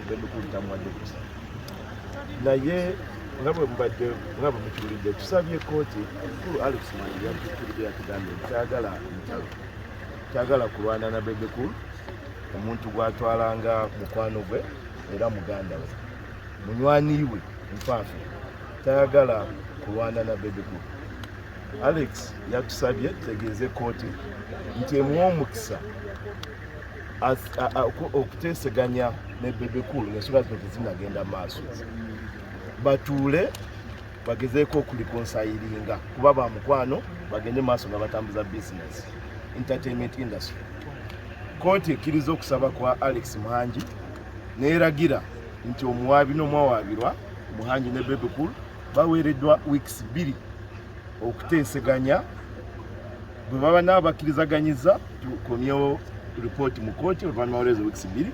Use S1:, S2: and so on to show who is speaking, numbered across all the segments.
S1: Bebe Cool tamuwadde kusa naye nga bwe mukiwulidde tusabye kooti omukulu Alex Mwangi yatukirira yatugambye kyagala kulwana na Bebe Cool omuntu gwatwalanga mukwano gwe era muganda we munywani we nfaafe tayagala kulwana na Bebe Cool. Alex yatusabye tutegeeze kooti nti emuwa omukisa okuteeseganya ne Bebe Cool ng'ensonga zino tezinnagenda maaso batuule bagezeeko okulikonsayiringa kuba ba mukwano bagende maaso nga batambuza business entertainment industry. Kooti ekkiriza okusaba kwa Alex Muhangi neeragira nti omuwaabi n'omwawaabirwa Muhangi ne Bebe Cool baweereddwa weeks 2 okuteeseganya bwe baba n'abakkirizaganyizza tukomyewo ripooti mu kooti oluvannyuma lw'ezo weeks 2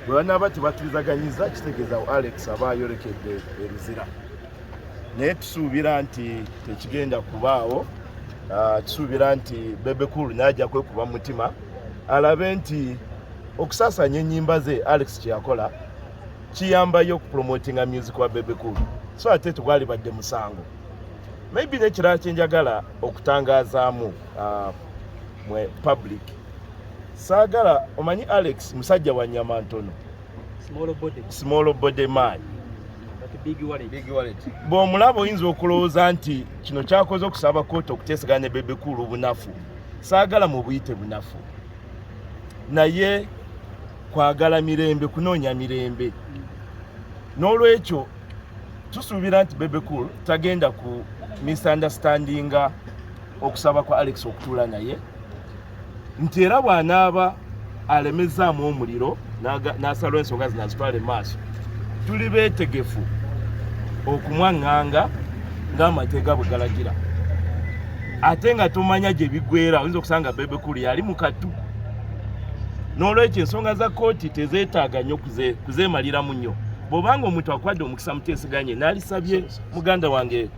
S1: bwe banaaba tebakkirizaganyizza kitegeeza Alex aba ayolekedde eruzira naye tusuubira nti tekigenda kubaawo. Tusuubira nti Bebe Cool n'ajja kwekuba mu mutima alabe nti okusaasanya ennyimba ze Alex kyeyakola kiyambayo okupromotinga music wa Bebe Cool so ate tegwalibadde musango. Maybe n'ekirala kyenjagala okutangazaamu mwe public saagala omanyi Alex musajja wa nnyama ntono small body man big wallet. Bw'omulaba oyinza okulowooza nti kino kyakoze okusaba kooti okuteeseganya ne Bebe Cool obunafu saagala mu buyite bunafu naye kwagala mirembe kunoonya mirembe n'olwekyo tusuubira nti Bebe Cool tagenda ku misunderstandinga okusaba kwa Alex okutuula naye nti era bw'anaaba alemezaamu omuliro n'asalwa ensonga zino azitwale maaso tuli beetegefu okumwaŋŋanga ng'amateeka bwe galagira ate nga tomanya gye biggweera oyinza okusanga Bebe Cool yali mu kattu n'olwekyo ensonga za kooti tezeetaaga nnyo kuzeemaliramu nnyo. Bw'obanga omuntu akwadde omukisa muteeseganye n'alisabye muganda wange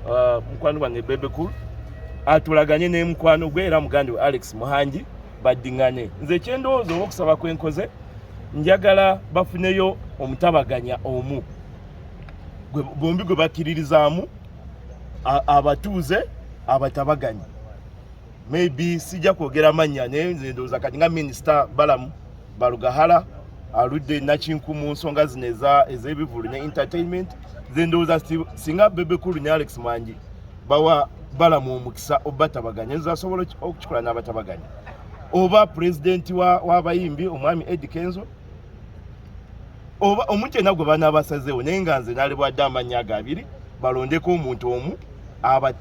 S1: mukwano wange Bebe Cool atulaganye ne mukwano gwe era muganda we Alex Muhangi baddiŋŋane. Nze kyendowooza okusaba kwenkoze njagala bafuneyo omutabaganya omu bombi gwe bakkiririzaamu abatuuze abatabaganya. Maybe sijja kwogera mannya naye nze ndowooza kati nga minisita Balamu Balugahala aludde nakinku mu nsonga zino ez'ebivulu ne entertainment nze ndowooza singa Bebe Cool ne Alex Mwangi bawa Balamu omukisa obatabaganya nze asobola okukikola n'abatabaganya oba pulezidenti w'abayimbi omwami Eddie Kenzo oba omuntu yenna gwe banaabasazeewo naye nga nze naalebwadde amannya ago abiri balondeko omuntu omu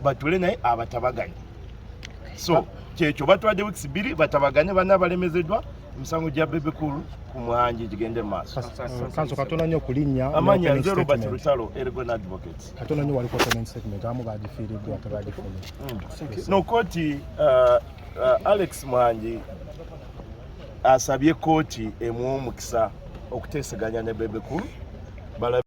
S1: batule naye abatabaganya. So kyekyo batwadde weeks 2 batabaganye bana balemezeddwa emisango gya Bebe Cool ku Muhangi gigende maaso.
S2: Kanso katono nnyo kulinnya
S1: amanya nze Robert Lutalo Ergon Advocates.
S2: Katono nnyo waliko comment statement amu bagifiiriddwa tebagifuna.
S1: No kooti Alex Muhangi asabye kooti emuwa omukisa okuteeseganya ne Bebe Cool.